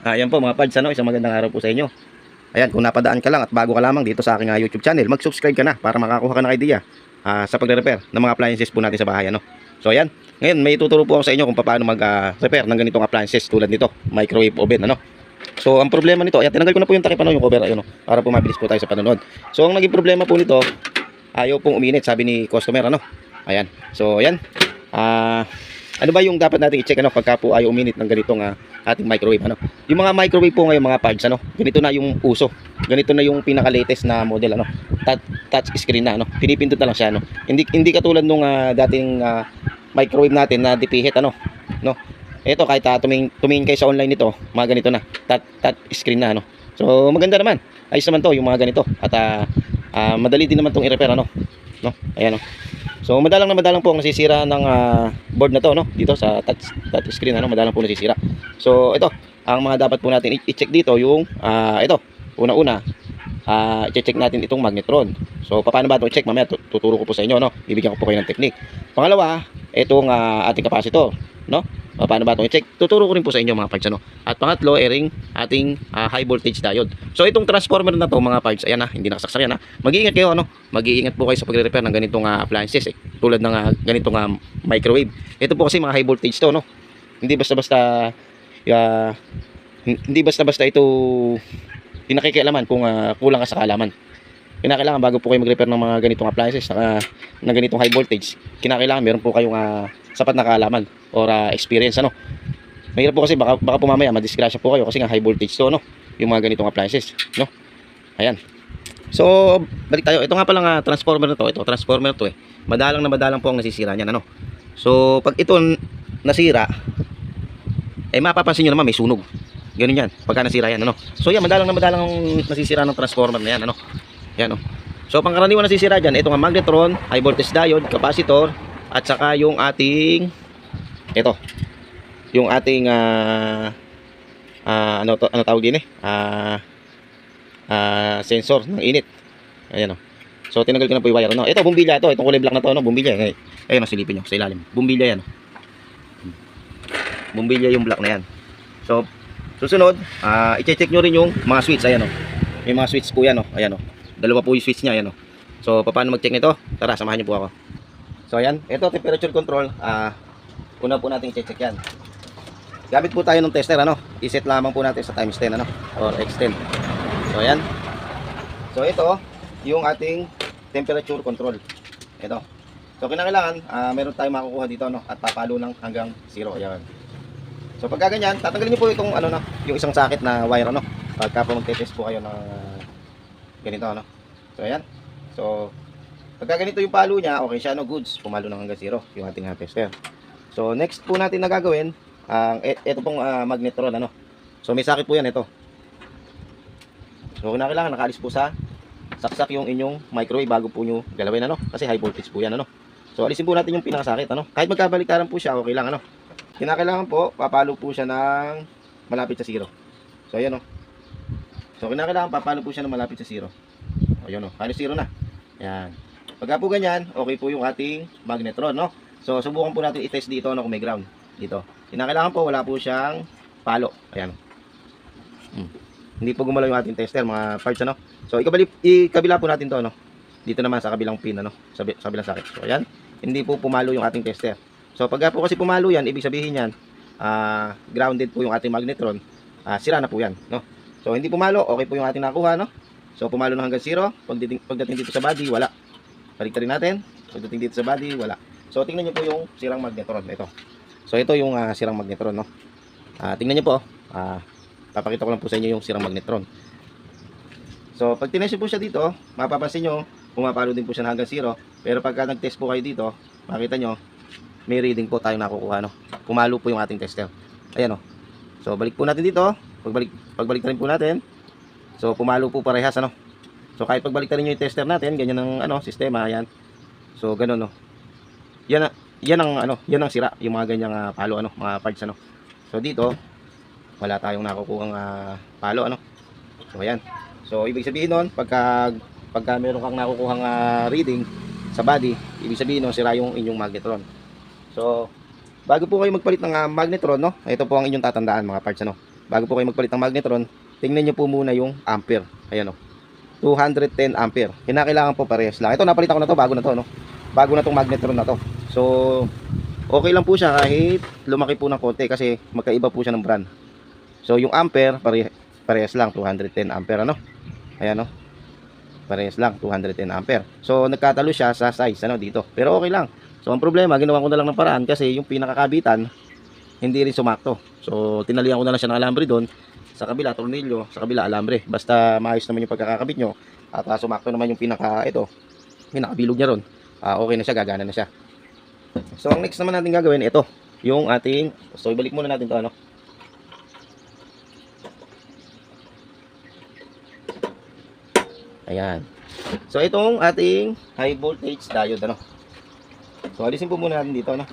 Ayan po mga pads, isang magandang araw po sa inyo. Ayan, kung napadaan ka lang at bago ka lamang dito sa aking YouTube channel, mag-subscribe ka na para makakuha ka ng idea sa pagre-repair ng mga appliances po natin sa bahay. So ayan, ngayon may tuturo po ako sa inyo kung paano mag-repair ng ganitong appliances tulad nito, microwave oven. So ang problema nito, ayan, tinanggal ko na po yung takip, yung cover, para po mabilis po tayo sa panonood. So ang naging problema po nito, ayaw pong uminit, sabi ni customer. Ayan, so ayan, ano ba yung dapat natin i-check pagka po ayaw uminit ng ganitong ating microwave. Yung mga microwave po ngayon mga parts, ganito na yung uso. Ganito na yung pinaka-latest na model, touch screen na, pinipindot na lang siya, Hindi katulad nung dating microwave natin na dipihit, Ito kahit tumingin kayo sa online nito, mga ganito na, touch screen na, So maganda naman. Ayos naman to yung mga ganito. At madali din naman tong i-repair, Ayan, So madalang po ang nasisira ng board na to, dito sa touch screen, madalang po nasisira. So ito, ang mga dapat po natin i-check dito yung ito. Una-una, i-check natin itong magnetron. So paano ba ito i-check? Mamaya tuturo ko po sa inyo, Bibigyan ko po kayo ng technique. Pangalawa, itong ating capacitor, Paano ba ito i-check? Tuturo ko rin po sa inyo mga parts, At pangatlo, airing ating high voltage diode. So itong transformer na to mga parts, ayan hindi nakasaksak yan, Mag-iingat kayo, Mag-iingat po kayo sa pagre-repair ng ganitong appliances, tulad ng ganitong microwave. Ito po kasi mga high voltage to, Hindi basta-basta ito pinakikialaman kung kulang ka sa kaalaman. Kinakailangan bago po kayo mag-repair ng mga ganitong appliances na ganitong high voltage, kinakailangan meron po kayong sapat na kaalaman or experience, Mahirap po kasi baka po mamaya madisgrasya po kayo kasi nga high voltage to, yung mga ganitong appliances, Ayan. So balik tayo. Ito nga palang transformer na to. Ito transformer to, madalang po ang nasisira niyan, So pag ito nasira, mapapansin niyo naman may sunog. Ganun yan pagka nasira yan, So yan, madalang nasisira ng transformer na yan, Yan, So pangkaraniwan nasisira diyan, ito nga magnetron, high voltage diode, capacitor, at saka yung ating yung ating ano tawag din sensor ng init. Ayan, So tinanggal ko na po yung wire, Ito bumbilya to, itong kulay black na to, bumbilya. Ayun, silipin niyo sa ilalim. Bumbilya yan. Bumbilya yung black na yan. So susunod, i-check nyo rin yung mga switch. Ayan, May mga switch po yan, Ayan, Dalawa po yung switch niya, ayan, So paano mag-check nito? Tara, samahan niyo po ako. So ayan, ito temperature control. Una po natin i-check yan. Gamit po tayo ng tester, I-set lamang po natin sa times 10, or x10. So ayan. So ito yung ating temperature control. Ito. So kinakailangan meron tayong makukuha dito, at papalo lang hanggang 0. Ayan. So pagka ganyan, tatanggalin niyo po itong yung isang socket na wire, pagka po magte-test po kayo ng ganito, So ayan. So pagka ganito yung palo niya, okay siya, goods, pumalo ng hanggang 0 yung ating tester. So next po natin na gagawin, ito pong magnetron, So may sakit po yan, ito. So kailangan nakaalis po sa saksak yung inyong microwave bago po nyo galawin, kasi high voltage po yan, So alisin po natin yung pinakasakit, kahit magkabaliktaran po siya, okay lang, Kinakailangan po, papalo po siya ng malapit sa 0. So ayan, So kinakailangan papalo po siya ng malapit sa 0. Ayun, halos 0 na. Ayan. Pagka po ganyan, okay po yung ating magnetron, So subukan po natin i-test dito, kung may ground dito. Kinakailangan po wala po siyang palo. Ayan. Hindi po gumalaw yung ating tester, mga parts, So ikabila po natin to, Dito naman sa kabilang pin, sa kabilang socket. So ayan, hindi po pumalo yung ating tester. So pagka po kasi pumalo yan, ibig sabihin yan, grounded po yung ating magnetron, sira na po yan, So hindi pumalo, okay po yung ating nakuha, So pumalo na hanggang 0, pagdating dito sa body, wala. Baliktarin natin, pagdating dito sa body, wala. So tingnan niyo po yung sirang magnetron, ito. So ito yung sirang magnetron, tingnan niyo po, papakita ko lang po sa inyo yung sirang magnetron. So pag tinesyo po siya dito, mapapansin nyo, pumapalo din po siya hanggang 0. Pero pagka nag-test po kayo dito, makita nyo, may reading po tayong nakukuha, Pumalo po yung ating tester. Ayan, So balik po natin dito, pagbalik rin po natin. So pumalo po parehas, So kahit pagbalik rin yung tester natin, ganyan ang sistema, ayan. So ganun, Yan ang sira, yung mga ganyang palo, mga parts, So dito, wala tayong nakukuhang palo, So ayan. So ibig sabihin nun, pagka meron kang nakukuhang reading sa body, ibig sabihin nun, sira yung inyong magnetron. So bago po kayo magpalit ng magnetron, ito po ang inyong tatandaan, mga parts, bago po kayo magpalit ng magnetron, tingnan nyo po muna yung ampere. Ayan o, 210 ampere. Kinakailangan po parehas lang. Ito napalitan ko na to, bago na to, no? Bago na tong magnetron na to. So, okay lang po siya kahit lumaki po ng konti kasi magkaiba po siya ng brand. So, yung ampere, parehas lang, 210 ampere, ano? Ayan o, parehas lang, 210 ampere. So, nagkatalo siya sa size, ano, dito. Pero okay lang. So, ang problema, ginawa ko na lang ng paraan kasi yung pinakakabitan, hindi rin sumakto. So, tinalian ko na lang siya ng alambre doon. Sa kabila, tornilyo. Sa kabila, alambre. Basta maayos naman yung pagkakabit nyo. At sumakto naman yung pinakabilog niya ron. Okay na siya, gagana na siya. So, ang next naman natin gagawin, ito. Yung ating, so, ibalik muna natin to, ano. Ayan. So, itong ating high voltage diode, ano. So, alisin po muna natin dito, ano.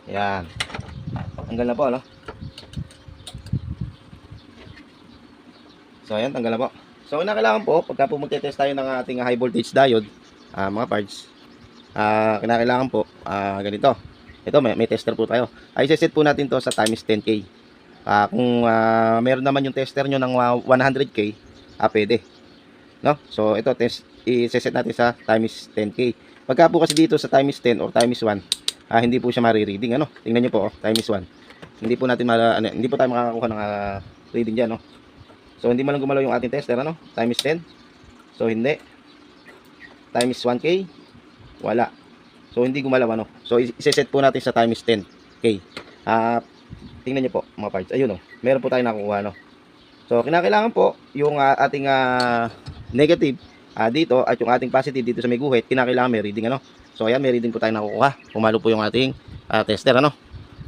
Ayan. Tanggal na po, ano. So, ayan, tanggal na po. So, kailangan po, pagka po magte-test tayo ng ating high voltage diode, mga parts, kinakailangan po, ganito. Ito, may tester po tayo. Ay, set po natin to sa times 10K. Kung meron naman yung tester nyo ng 100K, pwede. No? So, ito, i-set natin sa times 10K. Pagka po kasi dito sa times 10 or times 1, hindi po siya mari-reading. Ano? Tingnan nyo po, times 1. Hindi po tayo makakakuha ng reading dyan. No? So, hindi man lang gumalaw yung ating tester. Ano? Times 10. So, hindi. Times 1K. Wala. So, hindi gumalaw, ano. So, i-set po natin sa times 10K. Tingnan nyo po, mga parts. Ayun, meron po tayo nakukuha, no. So, kinakailangan po, yung ating negative dito, at yung ating positive dito sa may guhit, kinakailangan may reading, ano. So, ayan, may reading po tayo nakukuha. Pumalo po yung ating tester, ano.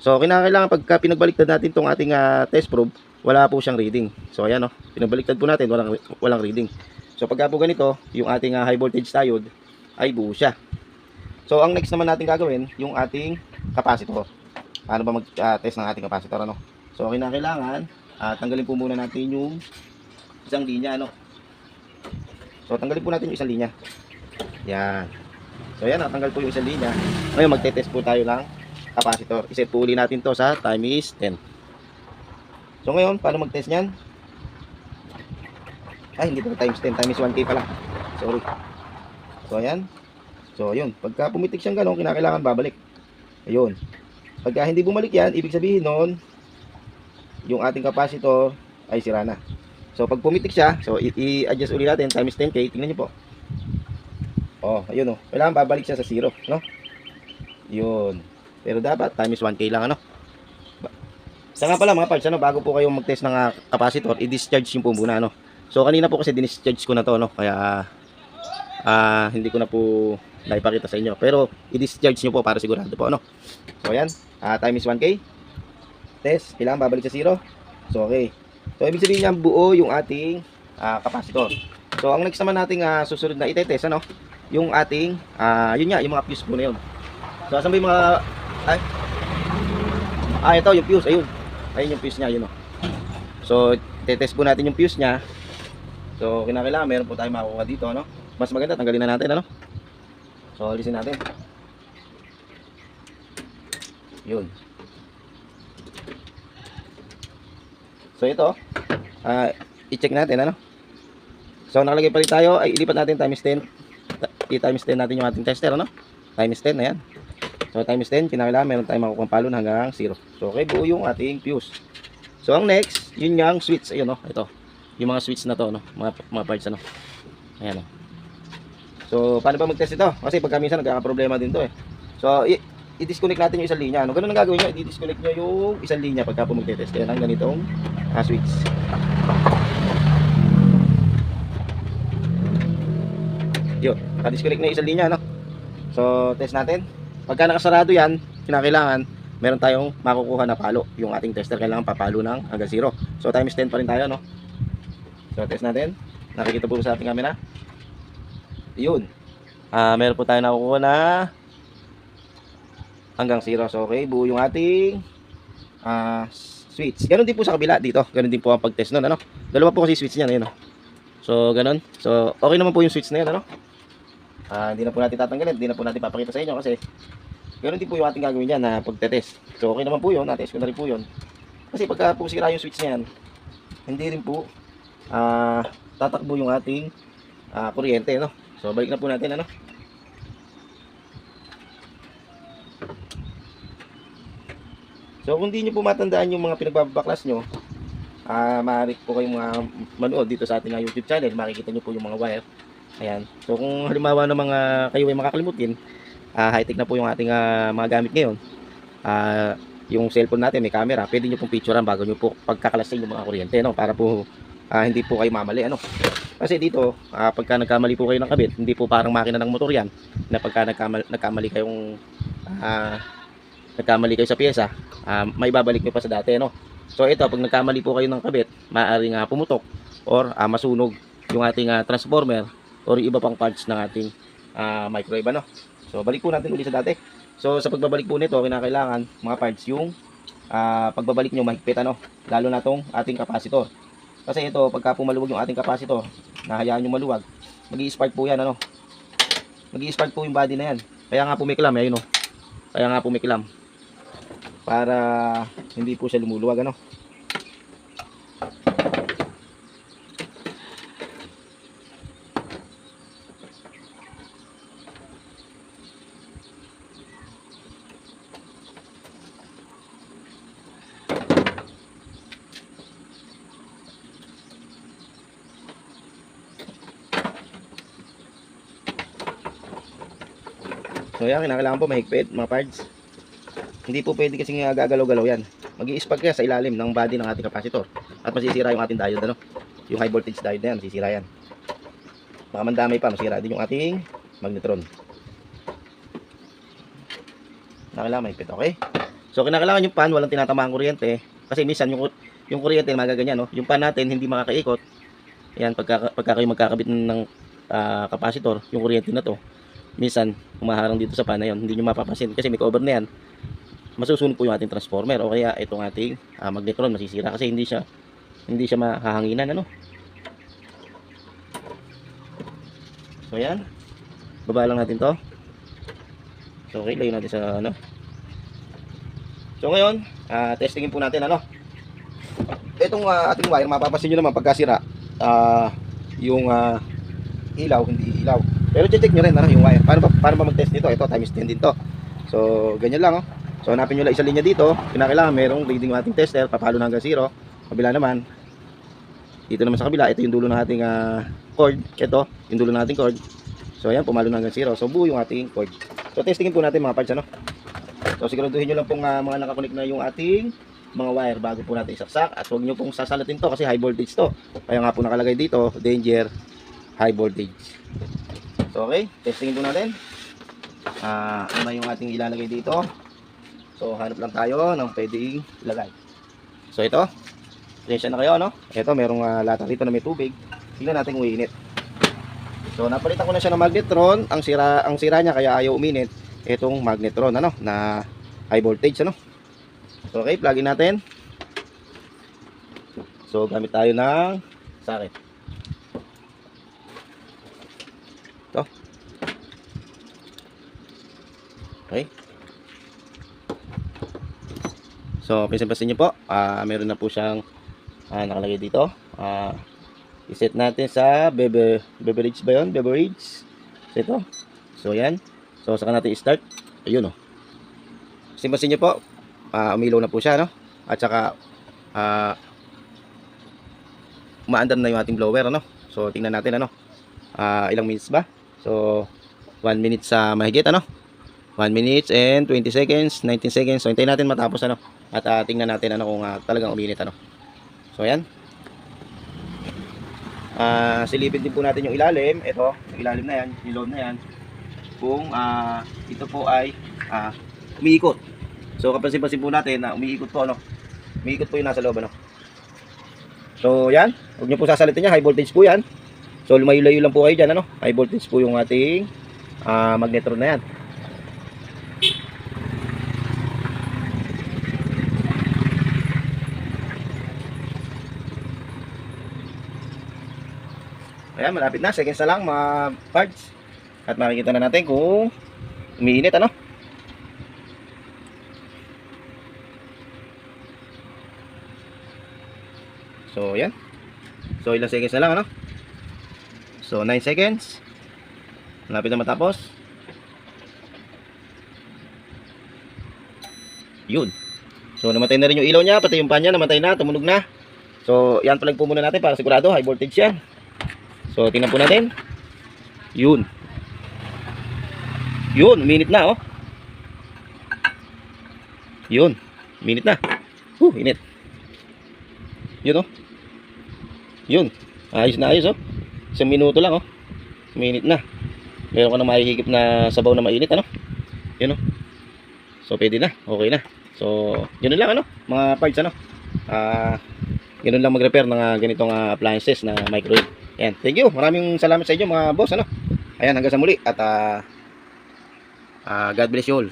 So, kinakailangan pagka pinagbaliktad natin itong ating test probe, wala po siyang reading. So, ayan, no. Pinagbaliktad po natin, walang reading. So, pagka po ganito, yung ating high voltage diode, ay buo siya. So, ang next naman natin gagawin, yung ating capacitor. Paano ba mag-test ng ating capacitor, ano? So, kinakailangan, tanggalin po muna natin yung isang linya, ano? So, tanggalin po natin yung isang linya. Yan. So, yan, natanggal po yung isang linya. Ngayon, magte-test po tayo ng capacitor. Iset po uli natin to sa times 10. So, ngayon, paano mag-test nyan? Ay, hindi po times 10, times 1K pala. Sorry. So, ayan. So, ayun. Pagka pumitik siyang gano'n, kinakailangan babalik. Ayun. Pagka hindi bumalik yan, ibig sabihin nun, yung ating capacitor ay sira na. So, pag pumitik siya, so, i-adjust ulit natin, times 10K. Tingnan nyo po. Oh, ayun o. Kailangan babalik siya sa 0, no? Yun. Pero dapat, times 1K lang, ano? Sa nga pala, mga parts, ano, bago po kayo mag-test ng capacitor, i-discharge yung po muna, ano? So, kanina po kasi discharge ko na to, no? Kaya, hindi ko na po naipakita sa inyo. Pero, i-discharge nyo po para sigurado po, ano? So, ayan. Times 1K. Test. Kailangan babalik sa 0. So, okay. So, ibig sabihin niya, buo yung ating capacitor. So, ang next naman nating susunod na itetest, ano? Yung ating, yun nga, yung mga fuse po na yun. So, asan ba yung mga, ito, yung fuse. Ayun. Ayun yung fuse niya, yun, o. So, itetest po natin yung fuse niya. So, kinakailangan, meron po tayong makukuha dito, ano? Mas maganda, tanggalin na natin, ano? So, alisin natin. Yun. So, ito, i-check natin, ano? So, nakalagay pa rin tayo, ay ilipat natin times 10. I-times 10 natin yung ating tester, ano? Times 10, ayan. So, times 10, kinakailangan, meron tayong makukuha palon hanggang 0. So, okay, buo yung ating fuse. So, ang next, yun yung switch, ayun, no? Ito. Yung mga switch na to, no? Mga parts, ano? Ayan, no? So, paano ba mag-test ito? Kasi pagka minsan nagkakaproblema din to, eh. So, i-disconnect natin yung isang linya. Ano ganun ang gagawin nyo? I-disconnect nyo yung isang linya pagka po mag-test. Kaya lang ganitong switch. Yun. Disconnect na yung isang linya, no? So, test natin. Pagka nakasarado yan, kinakailangan, meron tayong makukuha na palo. Yung ating tester kailangan papalo ng hanggang 0. So, times 10 pa rin tayo, no? So, test natin. Nakikita po sa ating camera. Yun. Meron po tayo nakukuha na hanggang 0. So, okay. Buo yung ating switch. Ganon din po sa kabila dito. Ganon din po ang pag-test nun, ano. Dalawa po kasi switch niyan, ayun, oh. So, ganon. So, okay naman po yung switch na yan, ano. Hindi na po natin tatanggalin, hindi na po natin papakita sa inyo kasi ganon din po yung ating gagawin dyan na pagtetest. So, okay naman po yun, natest ko na rin po yun. Kasi pagka po sira yung switch na yan, hindi rin po tatakbo yung ating kuryente, no. So, balik na po natin, ano. So, kung di nyo po matandaan yung mga pinagbabaklas nyo, maaari po kayong manood dito sa ating YouTube channel. Makikita nyo po yung mga wire. Ayan. So, kung halimbawa na kayo ay makakalimutin, high-tech na po yung ating mga gamit ngayon. Yung cellphone natin may camera. Pwede nyo pong picturean bago nyo po pagkakalasin yung mga kuryente, no? Para po hindi po kayo mamali, ano? Kasi dito, pagka nagkamali po kayo ng kabit, hindi po parang makina ng motor yan, na pagka nagkamali kayong nagkamali kayo sa pyesa, may babalik nyo pa sa dati, no? So ito, pag nagkamali po kayo ng kabit, maaaring pumutok or masunog yung ating transformer or iba pang parts ng ating microwave, ano? So balik po natin ulit sa dati. So sa pagbabalik po nito, kinakailangan mga parts yung pagbabalik nyo mahigpit, ano? Lalo na tong ating capacitor. Kasi ito, pagka pumaluwag yung ating capacitor, nahayaan nyo maluwag, mag-i-spark po yan, ano? Mag-i-spark po yung body na yan. Kaya nga pumiklam, ayun, no? Kaya nga pumiklam. Para hindi po siya lumuluwag, ano. So yan, kinakailangan po mahigpit mga parts. Hindi po pwede kasi gagalaw-galaw yan. Mag-i-spark kaya sa ilalim ng body ng ating capacitor. At masisira yung ating diode, ano? Yung high voltage diode na yan, masisira yan. Baka mandamay pa, masira din yung ating magnetron. Kinakailangan mahigpit, okay? So kinakailangan yung pan, walang tinatamaan kuryente. Kasi minsan yung kuryente magaganyan, no? Yung pan natin hindi makakaikot. Ayan, pagka kayo magkakabit ng capacitor, yung kuryente na to, minsan umaharang dito sa pan na yun, hindi nyo mapapansin kasi may cover na yan. Masusunog po yung ating transformer o kaya itong ating magnetron masisira kasi hindi siya mahahanginan, ano. So yan, baba lang natin to. So okay, layo natin sa ano. So ngayon, testingin po natin, ano. Itong ating wire, mapapansin nyo naman pagkasira, yung ilaw hindi ilaw. Pero check nyo rin, ano, yung wire. Paano ba mag-test nito? Ito, times 10 din to. So ganyan lang, oh. So hanapin nyo lang isa linya dito. Kinakailangan merong reading ng ating tester, papalo na hanggang 0. Kabila naman, dito naman sa kabila, ito yung dulo ng ating cord. Ito, yung dulo ng ating cord. So ayan, pumalo na hanggang 0. So buo yung ating cord. So testingin po natin mga parts, ano. So siguraduhin nyo lang pong mga nakakonek na yung ating mga wire bago po natin isaksak. At huwag nyo pong sasalatin to kasi high voltage to. Kaya nga po nakalagay dito, danger, high voltage. So okay, testingin po natin. Ano na yung ating ilalagay dito. So hanap lang tayo ng pwedeng ilagay. So ito, pasensya na kayo, no? Ito, merong lata dito na may tubig. Tingnan natin kung uminit. So napalitan ko na siya ng magnetron. Ang sira niya kaya ayaw uminit itong magnetron, ano, na high voltage, ano. So okay, plug in natin. So gamit tayo ng socket. Ito. Okay. So, pinsin-pansin nyo po, meron na po siyang nakalagay dito. I-set natin sa beverage ba yun? Beverage. So, ito. So, yan. So, saka natin i-start. Ayun, oh. Pinsin-pansin nyo po, umilaw na po siya, no? At saka, umaandar na yung ating blower, ano? So, tingnan natin, ano? Ilang minutes ba? So, 1 minute sa mahigit, ano? 1 minute and 20 seconds, 19 seconds. So, hintayin natin matapos, ano? At tingnan natin, ano, kung talagang uminit, ano. So, ayan. Silipin din po natin yung ilalim. Ito, yung ilalim na yan, yung load na yan. Kung ito po ay umiikot. So, kapansin-pansin po natin na umiikot po, ano. Umiikot po yung nasa loob, ano. So, yan. Huwag nyo po sasalitin yan. High voltage po yan. So, lumayo-layo lang po kayo dyan, ano. High voltage po yung ating magnetron na yan. Ayan, malapit na. Seconds na lang mga parts. At makikita na natin kung umiinit ano. So, yan. So, ilang seconds na lang ano. So, 9 seconds. Malapit na matapos. Yun. So, namatay na rin yung ilaw niya. Pati yung pan niya, namatay na. Tumunog na. So, yan palag po muna natin para sigurado. High voltage yan. So, tingnan po natin. Yun. Yun, minute na oh. Yun, minute na. Init. Yun oh. Yun. Ayos na ayos oh. 1 minuto lang oh. Minute na. Meron ka na mahihigip na sabaw na mainit ano. Yun oh. So, pwede na. Okay na. So, yun lang ano. Mga parts ano. Ganun lang mag-repair ng ganitong appliances na microwave. Ayan, thank you. Maraming salamat sa inyo mga boss ano. Ayan, hanggang sa muli at God bless you all.